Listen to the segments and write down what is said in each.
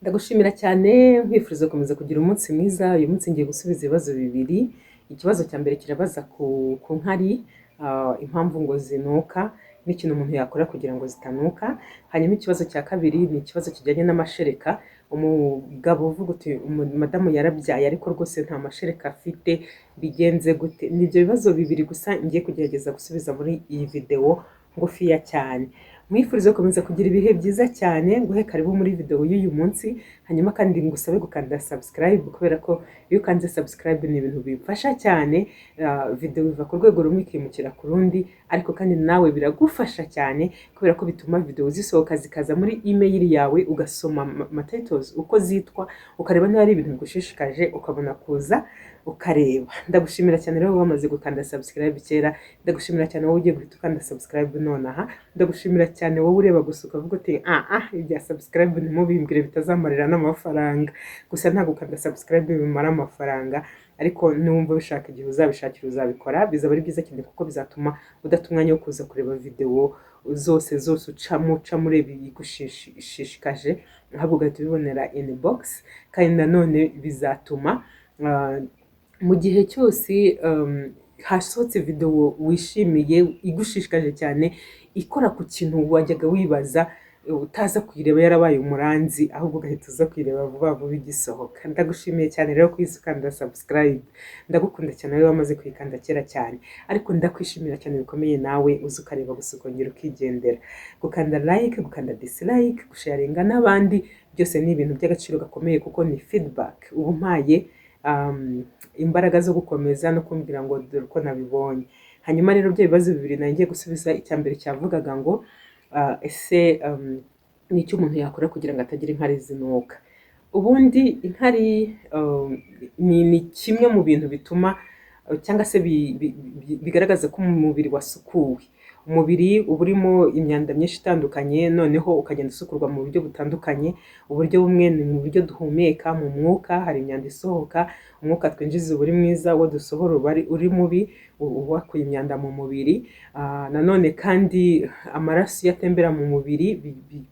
Ndagushimira cyane nkwifuriza gukomeza kugira umunsi mwiza. Uyu munsi ngiye gusubiza ibibazo bibiri. Ikibazo cya mbere kirabaza ku nkari, impamvu ngo zinuka n'ikintu umuntu yakora kugira ngo zitanuka. Hanyuma ikibazo cya kabiri ni ikibazo kijyanye n'amashereka. Umugabo uvuga uti madamu yarabyaye ariko rwose nta mashereka afite, bigenze gute? Ni ibyo bibazo bibiri gusa ngiye kugerageza gusubiza muri iyi videwo ngufiya cyane. Mwifurize gukomeza kugira ibihe byiza cyane, nguhe karibu muri video y'uyu munsi. Hanyuma kandi ngusabe gukanda subscribe, kubera ko iyo ukanze subscribe ni ibintu bimfasha cyane. Video biva ku rwego rumwe ikimukira ku rundi, ariko kandi nawe biragufasha cyane kubera ko bituma video zisohoka zikaza muri email yawe, ugasoma titles uko zitwa, ukareba niba ari ibintu bigushishikaje ukabona kuza ukareba. Ndagushimira cyane rero wamaze gukanda subscribe kera, ndagushimira cyane wowe ugiye guhita ukanda subscribe nonaha, ndagushimira cyane wowe ureba gusa ukavuga uti ibya subscribe ntimubimbwire bitazamarira n'amafaranga. Gusa nta gukanda subscribe bimara amafaranga, ariko numva bishaka igihe uzabishakira uzabikora, bizaba ari byiza cyane kuko bizatuma udata umwanya wo kuza kureba video zose ucamo ureba ibigushishikaje, ahubwo ugahita ubibonera inbox. Kandi nanone bizatuma mu gihe cyose hasohotse video wishimiye igushishikaje cyane, ikora ku kintu wajyaga wibaza, utaza kuyireba yarabaye umuranzi, ahubwo ugahita uza kuyireba vuba vuba igisohoka. Ndagushimiye cyane rero kuyisukanda subscribe, ndagukunda cyane rero wamaze kuyikanda kera cyane, ariko ndakwishimira cyane bikomeye nawe uzi ukareba gusa ukongera ukigendera. Gukanda like, gukanda dislike, gusharinga n'abandi, byose ni ibintu by'agaciro gakomeye kuko ni feedback ubu mpaye imbaraga zo gukomeza no kumbwira ngo dore uko nabibonye. Hanyuma rero byo bibazo bibiri nagiye gusubiza. Icya mbere cyavugaga ngo ese ni icyo umuntu yakora kugira ngo atagira inkari zinuka. Ubundi inkari ni kimwe mu bintu bituma cyangwa se bigaragaza ko umubiri wasukuwe. Umubiri uba urimo imyanda myinshi itandukanye, noneho ukagenda usukurwa mu buryo butandukanye. Uburyo bumwe ni mu buryo duhumeka mu mwuka, hari imyanda isohoka, umwuka twinjiza uba uri mwiza, uwo dusohora uba uri mubi, wakuye imyanda mu mubiri. Nanone kandi amaraso iyo atembera mu mubiri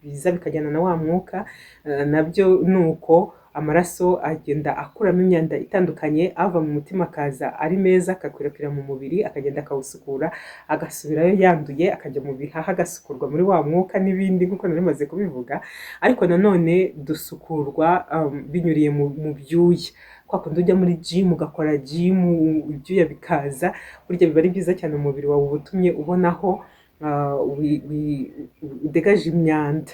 biza bikajyana na wa mwuka, nabyo ni uko amaraso agenda akuramo imyanda itandukanye, ava mu mutima akaza ari meza, akakwirakwira mu mubiri, akagenda akawusukura, agasubirayo yanduye, akajya mu bihaha agasukurwa muri wa mwuka n'ibindi nk'uko nari maze kubivuga. Ariko nanone dusukurwa binyuriye mu byuya. Kwa kundi ujya muri gym ugakora gym, ibyuya bikaza, burya biba ari byiza cyane umubiri wawe ubutumye ubonaho udegaje imyanda.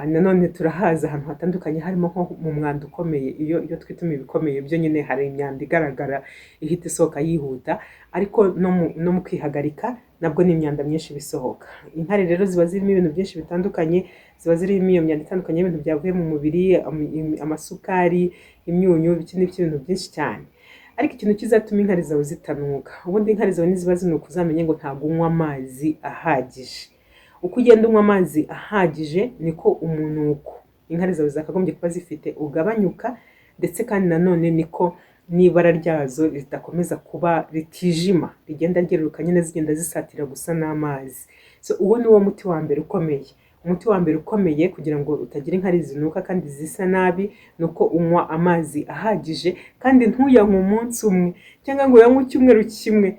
Nanone turahaza ahantu hatandukanye, harimo nko mu mwanda ukomeye. Iyo twituma ibikomeye byo nyine hari imyanda igaragara ihita isohoka yihuta, ariko no mu kwihagarika nabwo ni imyanda myinshi bisohoka. Inkari rero ziba zirimo ibintu byinshi bitandukanye, ziba zirimo iyo myanda itandukanye y'ibintu byavuye mu mubiri, amasukari, imyunyu, ibintu byinshi cyane. Ariko ikintu kizatuma inkari zawe zitanuka, ubundi inkari zawe niziba zinuka uzamenye ngo ntabwo unywa amazi ahagije. Uko ugenda unywa amazi ahagije niko umunuko inkari zawe zakagombye kuba zifite ugabanyuka, ndetse kandi nanone niko n'ibara ryazo ridakomeza kuba ritijima, rigenda ryeruruka nyine zigenda zisatira gusa n'amazi. Uwo ni wo muti wa mbere ukomeye. Umuti wa mbere ukomeye kugira ngo utagira inkari zinuka kandi zisa nabi, nuko unywa amazi ahagije, kandi ntuyanywe umunsi umwe cyangwa ngo uyanywe icyumweru kimwe.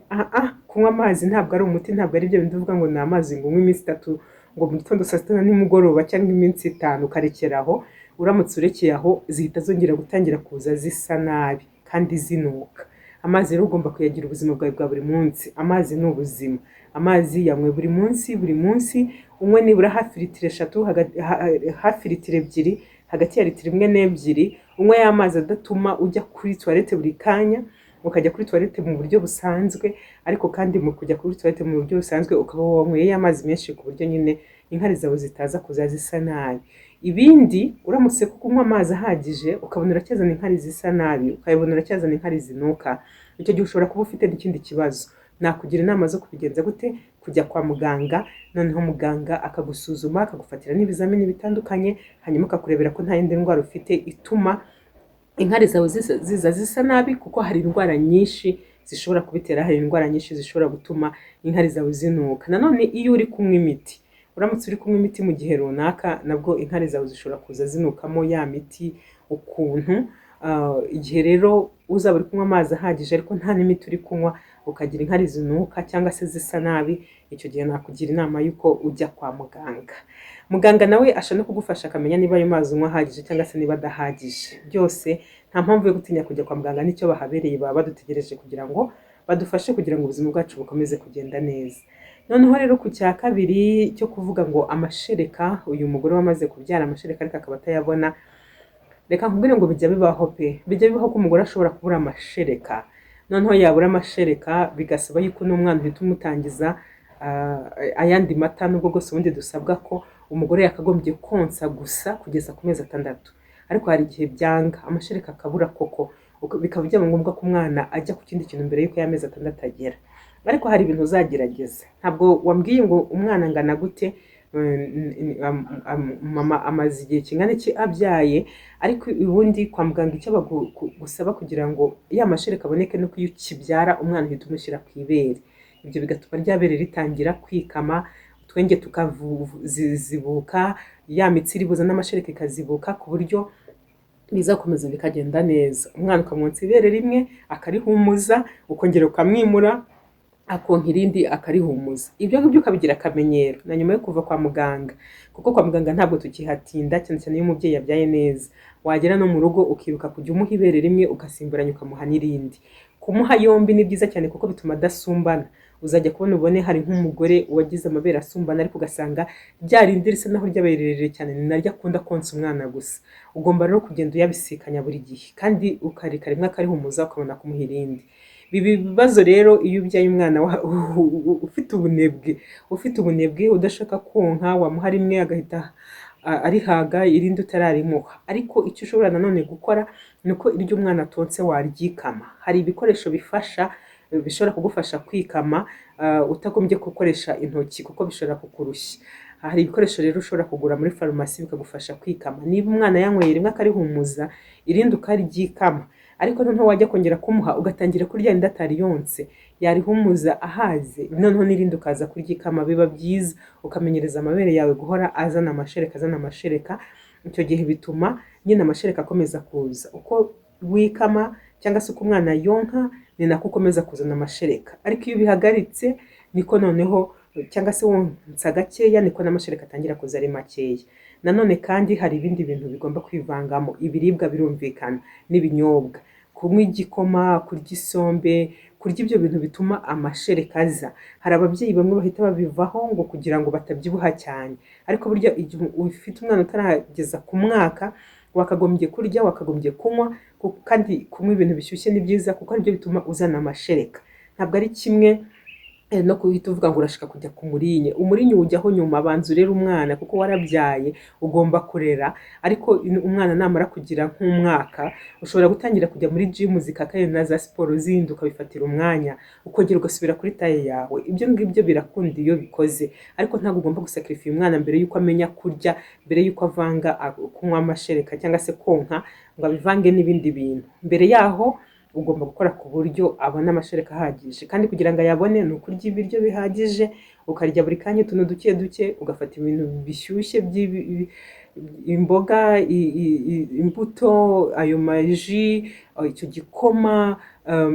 Kunywa amazi ntabwo ari umuti, ntabwo ari byo bindi uvuga ngo ni amazi ngo unywe iminsi 3, ngo mu gitondo saa 6 na nimugoroba, cyangwa iminsi 5 ukarekeraho. Uramutse urekeye aho zihita zongera gutangira kuza zisa nabi kandi zinuka. Amazi rero ugomba kuyagira ubuzima bwawe bwa buri munsi. Amazi ni ubuzima. Amazi yanywe buri munsi, unywe nibura hafi litiro 3, hafi litiro 2, hagati ya litiro 1 n'2. Unywe ya mazi adatuma ujya kuri toilette buri kanya, ukajya kuri toilette mu buryo busanzwe, ariko kandi mu kujya kuri toilette mu buryo busanzwe ukaba wanyweye y'amazi menshi ku buryo nyine inkari zawe zitaza kuza zisa nabi. Ibindi uramutse kunywa amazi ahagije ukabona uracyazana inkari zisa nabi, ukayibona uracyazana inkari zinuka, icyo gihe ushobora kuba ufite n'ikindi kibazo. Nakugira inama zo kubigenza gute? Kujya kwa muganga, noneho muganga akagusuzuma, akagufatira n'ibizamini bitandukanye, hanyuma akakurebera ko nta yindi ndwara ufite ituma inkari zawe zisa nabi, kuko hari indwara nyinshi zishobora kubitera, hari indwara nyinshi zishobora gutuma inkari zawe zinuka. Nanone iyo uri kunywa imiti uramutse uri kunywa imiti mu gihe runaka nabwo inkari zawe zishobora kuza zinukamo ya miti ukuntu. Igihe rero uzaba uri kunywa amazi ahagije ariko nta n'imiti uri kunywa ukagira inkari zinuka cyangwa se zisa nabi, icyo gihe nakugira inama y'uko ujya kwa muganga. Muganga nawe ashobora no kugufasha akamenya niba ayo mazi unywa ahagije cyangwa se niba adahagije. Byose nta mpamvu yo gutinya kujya kwa muganga, nicyo bahabereye, baba badutegereje kugira ngo badufashe kugira ngo ubuzima bwacu bukomeze kugenda neza. Noneho rero ku cya kabiri cyo kuvuga ngo amashereka, uyu mugore wamaze kubyara amashereka ariko akaba atayabona, reka nkubwire ngo bijya bibaho pe, bijya bibaho ko umugore ashobora kubura amashereka, noneho yabura amashereka bigasaba yuko n'umwana uhita umutangiza ayandi mata, nubwo bwose ubundi dusabwa ko umugore yakagombye konsa gusa kugeza ku mezi 6, ariko hari igihe byanga amashereka akabura koko, bikaba byaba ngombwa ko umwana ajya ku kindi kintu mbere yuko y'amezi 6 agera. Ariko hari ibintu uzagerageza, ntabwo wambwiye ngo umwana angana gute, mama amaze igihe kingana iki abyaye, ariko ubundi kwa muganga icyo bagusaba kugira ngo ya mashereka aboneke no iyo ukibyara umwana uhita umushyira ku ibere. Ibyo bigatuma rya bere ritangira kwikama, utwenge tukazibuka, ya mitsi iribuza n'amashereka ikazibuka, ku buryo bizakomeza bikagenda neza. Umwana ukamwonsa ibere rimwe akarihumuza, ukongera ukamwimura akonka irindi akarihumuza. Ibyo ngibyo ukabigira akamenyero na nyuma yo kuva kwa muganga, kuko kwa muganga ntabwo tukihatinda, cyane cyane iyo umubyeyi yabyaye neza. Wagera no mu rugo ukibuka kujya umuha ibere rimwe ugasimburanya ukamuha n'irindi. Kumuha yombi ni byiza cyane kuko bituma adasumbana. Uzajya kubona ubone hari nk'umugore wagize amabere asumbana ariko ugasanga ryarindi risa naho ryabererere cyane, ni naryo akunda konsa umwana gusa. Ugomba rero kugenda uyabisikanya buri gihe kandi ukareka rimwe akarihumuza ukabona kumuha irindi. Ibi bibazo rero iyo ubyaye umwana ufite ubunebwe udashaka konka, wamuha rimwe agahita arihaga irindi utararimuha. Ariko icyo ushobora nanone gukora ni uko iryo umwana atonse waryikama. Hari ibikoresho bishobora kugufasha kwikama utagombye gukoresha intoki kuko bishobora kukurushya. Hari ibikoresho rero ushobora kugura muri farumasi bikagufasha kwikama. Niba umwana yanyweye rimwe akarihumuza, irindi ukaryikama, ariko noneho wajya kongera kumuha ugatangira kurya inda atari yonse, yarihumuza ahaze, noneho n'irindi ukaza kuryikama. Biba byiza ukamenyereza amabere yawe guhora azana amashereka. Icyo gihe bituma nyine amashereka akomeza kuza. Uko wikama cyangwa se uko umwana yonka ni nako ukomeza kuzana amashereka, ariko iyo bihagaritse niko noneho, cyangwa se wonsa gakeya, niko n'amashereka atangira kuza ari makeya. Nanone kandi hari ibindi bintu bigomba kwivangamo. Ibiribwa birumvikana n'ibinyobwa, kunywa igikoma, kurya isombe, kurya ibyo bintu bituma amashereka aza. Hari ababyeyi bamwe bahita babivaho ngo kugira ngo batabyibuha cyane, ariko burya igihe ufite umwana utarageza ku mwaka wakagombye kurya, wakagombye kunywa, kandi kunywa ibintu bishyushye ni byiza kuko aribyo bituma uzana amashereka. Ntabwo ari kimwe no kuhita uvuga ngo urashaka kujya ku murinye. Umurinye ujyaho nyuma, abanza urera umwana kuko warabyaye, ugomba kurera. Ariko umwana namara kugira nk'umwaka ushobora gutangira kujya muri gym zikakaye na za siporo zindi, ukabifatira umwanya ukongera ugasubira kuri taye yawe. Ibyo ngibyo birakunda iyo bikoze, ariko ntabwo ugomba gusacrifice umwana mbere yuko amenya kurya, mbere yuko avanga kunywa amashereka cyangwa se konka ngo abivange n'ibindi bintu. Mbere yaho ugomba gukora ku buryo abona amashereka ahagije, kandi kugira ngo ayabone ni ukurya ibiryo bihagije, ukarya buri kanya utuntu duke duke, ugafata ibintu bishyushye imboga, imbuto, ayo maji, icyo gikoma,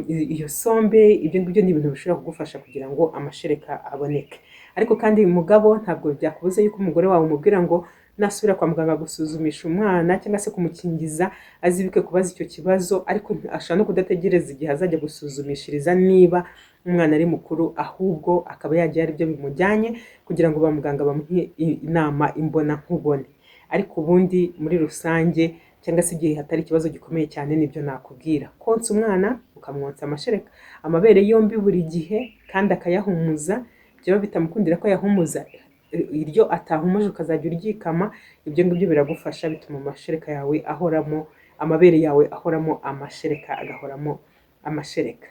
iyo sombe. Ibyo ngibyo ni ibintu bishobora kugufasha kugira ngo amashereka aboneke. Ariko kandi umugabo ntabwo byakubuza yuko umugore wawe umubwira ngo nasubira kwa muganga gusuzumisha umwana cyangwa se kumukingiza azibuke kubaza icyo kibazo, ariko ashobora no kudategereza igihe azajya gusuzumishiriza niba umwana ari mukuru, ahubwo akaba yagiye ari byo bimujyanye kugira ngo ba muganga bamuhe inama imbona nkubone. Ariko ubundi muri rusange, cyangwa se igihe hatari ikibazo gikomeye cyane, nibyo nakubwira: konsa umwana ukamwonsa amashereka, amabere yombi buri gihe, kandi akayahumuza. Byaba bitamukundira ko yahumuza, iryo atahumuje ukazajya uryikama. Ibyo ngibyo biragufasha, bituma amashereka yawe ahoramo, amabere yawe ahoramo amashereka, agahoramo amashereka.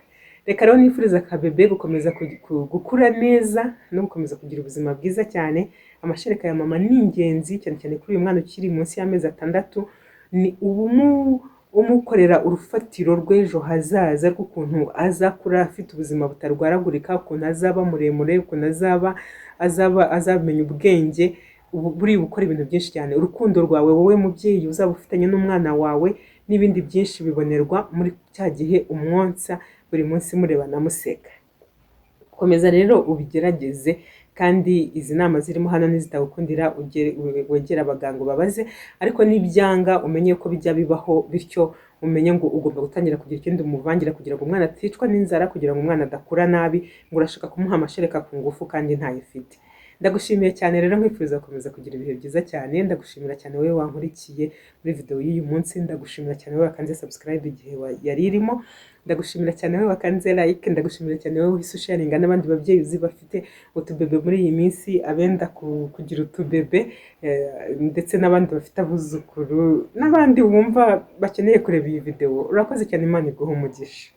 Reka rero nifuriza akabebe gukomeza gukura neza no gukomeza kugira ubuzima bwiza cyane. Amashereka ya mama ni ingenzi cyane cyane kuri uyu mwana ukiri munsi y'amezi 6. Ni umukorera urufatiro rw'ejo hazaza rw'ukuntu azakura afite ubuzima butarwaragurika, ukuntu azaba muremure, ukuntu azamenya ubwenge. Buri gukora ibintu byinshi cyane. Urukundo rwawe wowe mubyeyi uzaba ufitanye n'umwana wawe n'ibindi byinshi bibonerwa muri cya gihe umwonsa buri munsi murebana museka. Komeza rero ubigerageze, kandi izi nama zirimo hano nizitagukundira wegera abaganga ubabaze, ariko nibyanga umenye ko bijya bibaho, bityo umenye ngo ugomba gutangira kugira ikindi umuvangira kugira ngo umwana aticwa n'inzara, kugira ngo umwana adakura nabi, ngo urashaka kumuha amashereka ku ngufu kandi ntayifite. Ndagushimiye cyane rero, nkwifuriza gukomeza kugira ibihe byiza cyane. Ndagushimira cyane wowe wankurikiye muri video y'uyu munsi. Ndagushimira cyane wowe wakanze subscribe igihe yari irimo. Ndagushimira cyane wowe wakanze like. Ndagushimira cyane wowe uhise usharinga n'abandi babyeyi uzi bafite utubebe muri iyi minsi, abenda kugira utubebe, ndetse n'abandi bafite abuzukuru, n'abandi wumva bakeneye kureba iyi video. Urakoze cyane, Imana iguhe umugisha.